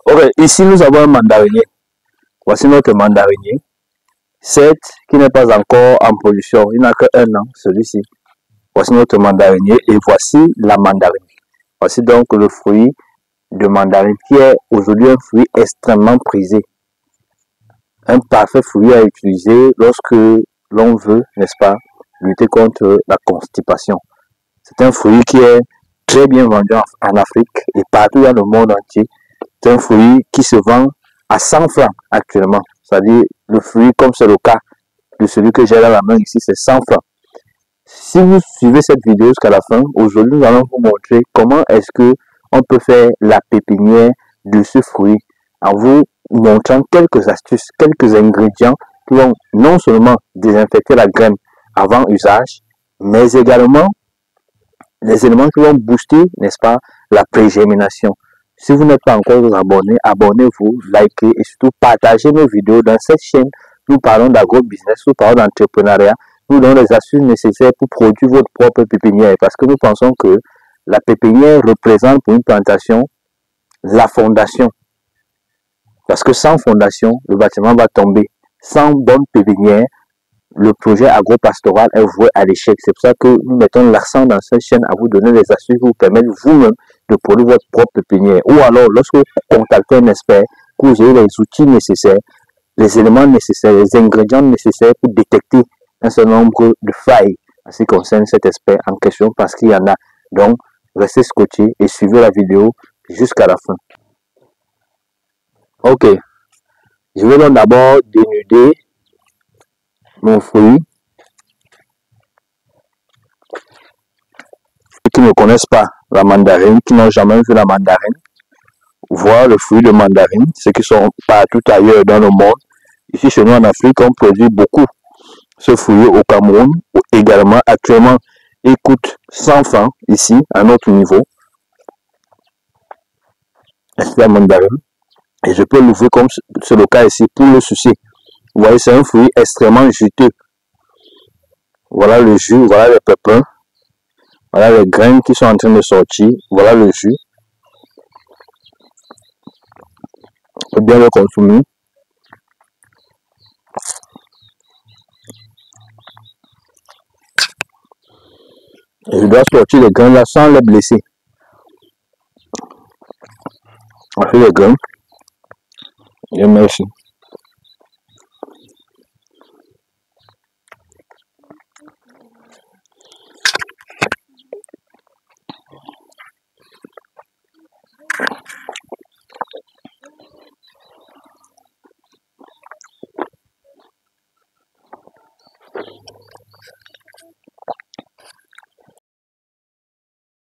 Ok, ici nous avons un mandarinier. Voici notre mandarinier. Certes, qui n'est pas encore en production. Il n'a que 1 an, celui-ci. Voici notre mandarinier et voici la mandarine. Voici donc le fruit de mandarine qui est aujourd'hui un fruit extrêmement prisé. Un parfait fruit à utiliser lorsque l'on veut, n'est-ce pas, lutter contre la constipation. C'est un fruit qui est très bien vendu en Afrique et partout dans le monde entier. C'est un fruit qui se vend à 100 francs actuellement. C'est-à-dire le fruit, comme c'est le cas de celui que j'ai dans la main ici, c'est 100 francs. Si vous suivez cette vidéo jusqu'à la fin, aujourd'hui nous allons vous montrer comment est-ce que on peut faire la pépinière de ce fruit en vous montrant quelques astuces, quelques ingrédients qui vont non seulement désinfecter la graine avant usage, mais également les éléments qui vont booster, n'est-ce pas, la pré-germination. Si vous n'êtes pas encore abonné, abonnez-vous, likez et surtout partagez nos vidéos. Dans cette chaîne, nous parlons d'agro-business, nous parlons d'entrepreneuriat, nous donnons les astuces nécessaires pour produire votre propre pépinière parce que nous pensons que la pépinière représente pour une plantation la fondation. Parce que sans fondation, le bâtiment va tomber. Sans bonne pépinière, le projet agro-pastoral est voué à l'échec. C'est pour ça que nous mettons l'accent dans cette chaîne à vous donner les astuces qui vous permettent vous-même de produire votre propre pépinière. Ou alors, lorsque vous contactez un expert, que vous avez les outils nécessaires, les éléments nécessaires, les ingrédients nécessaires pour détecter un certain nombre de failles en ce qui concerne cet expert en question, parce qu'il y en a. Donc, restez scotché et suivez la vidéo jusqu'à la fin. Ok, je vais donc d'abord dénuder mon fruit. Ceux qui ne connaissent pas la mandarine, qui n'ont jamais vu la mandarine, voir le fruit de mandarine, ceux qui sont partout ailleurs dans le monde. Ici chez nous en Afrique, on produit beaucoup ce fruit au Cameroun également. Actuellement, il coûte 100 francs ici, à notre niveau. C'est la mandarine. Et je peux l'ouvrir comme c'est le cas ici pour le sucer. Vous voyez, c'est un fruit extrêmement juteux. Voilà le jus, voilà les pépins. Voilà les graines qui sont en train de sortir. Voilà le jus. On peut bien le consommer. Et je dois sortir les graines là sans les blesser. On fait les graines. Et merci.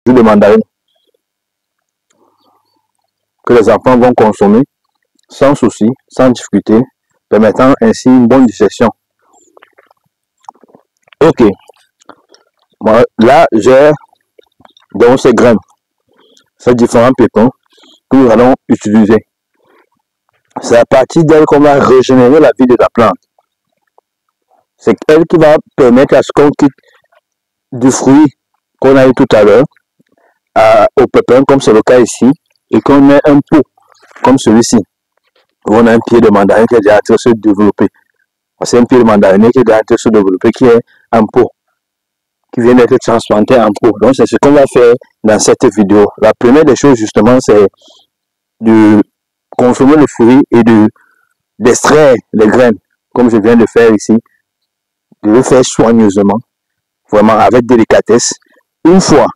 Jus de mandarine que les enfants vont consommer sans souci, sans difficulté, permettant ainsi une bonne digestion. Ok, bon, là j'ai donc ces graines, ces différents pépins que nous allons utiliser. C'est à partir d'elle qu'on va régénérer la vie de la plante. C'est elle qui va permettre à ce qu'on quitte du fruit qu'on a eu tout à l'heure au pépin, comme c'est le cas ici, et qu'on ait un pot comme celui-ci, où on a un pied de mandarine qui est déjà en train de se développer. C'est un pied de mandarine qui est déjà en train de se développer, qui est un pot, qui vient d'être transplanté en pot. Donc c'est ce qu'on va faire dans cette vidéo. La première des choses justement, c'est de consommer le fruit et d'extraire les graines, comme je viens de faire ici, de le faire soigneusement, vraiment avec délicatesse. Une fois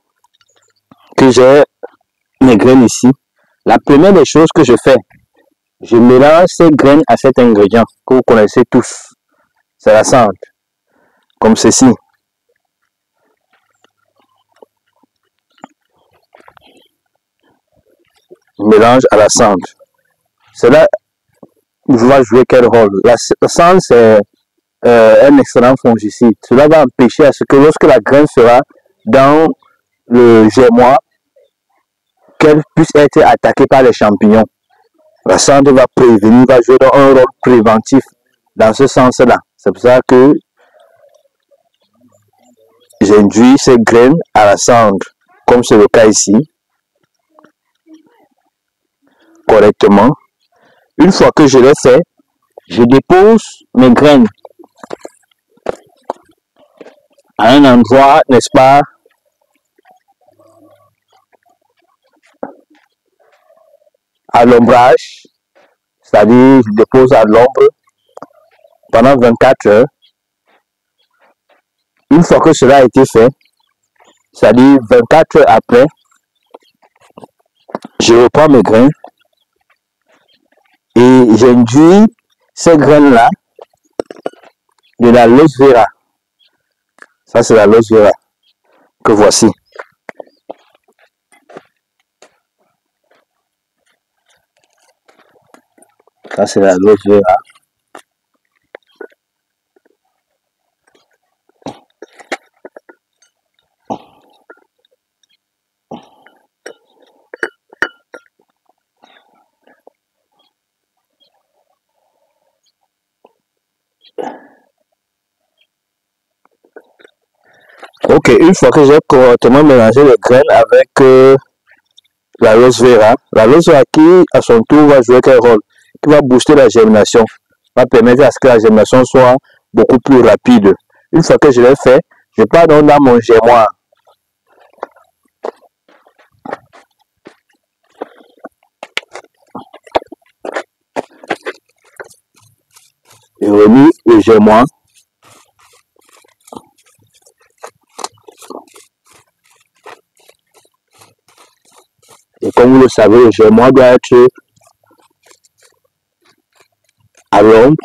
que j'ai mes graines ici, la première des choses que je fais, je mélange ces graines à cet ingrédient que vous connaissez tous. C'est la cendre, comme ceci. Mélange à la cendre. Cela va jouer quel rôle? La cendre, c'est un excellent fongicide. Cela va empêcher à ce que lorsque la graine sera dans le germoir, qu'elle puisse être attaquée par les champignons. La cendre va prévenir, va jouer un rôle préventif dans ce sens-là. C'est pour ça que j'induis ces graines à la cendre, comme c'est le cas ici. correctement. Une fois que je l'ai fait, je dépose mes graines à un endroit, n'est-ce pas, à l'ombrage, c'est-à-dire je dépose à l'ombre pendant 24 heures. Une fois que cela a été fait, c'est-à-dire 24 heures après, je reprends mes graines et j'induis ces graines-là de la Aloe Vera. Ça, c'est la Aloe Vera que voici. Ça, c'est la Aloe Vera. Ok, une fois que j'ai correctement mélangé les graines avec la Aloe Vera qui à son tour va jouer quel rôle? Qui va booster la germination, va permettre à ce que la germination soit beaucoup plus rapide. Une fois que je l'ai fait, je pars donc dans mon germoir. Je remis le germoir. Et comme vous le savez, le germoir doit être à l'ombre.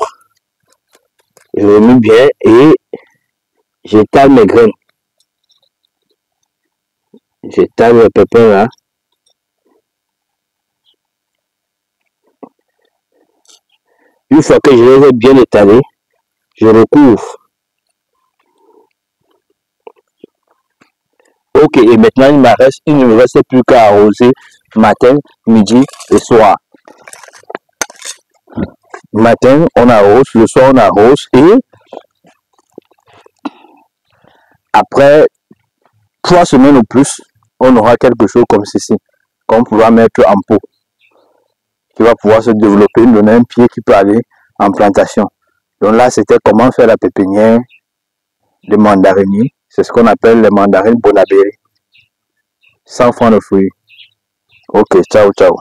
Je remis bien et j'étale mes graines. J'étale le pépin là. Une fois que je les ai bien étalés, je recouvre. Ok, et maintenant il ne me reste plus qu'à arroser matin, midi et soir. Matin, on arrose, le soir, on arrose et après 3 semaines ou plus, on aura quelque chose comme ceci, qu'on pourra mettre en pot, qui va pouvoir se développer, donner un pied qui peut aller en plantation. Donc là, c'était comment faire la pépinière de mandarinier. C'est ce qu'on appelle les mandarines Bonabéry. 100 francs de fruits. Ok, ciao, ciao.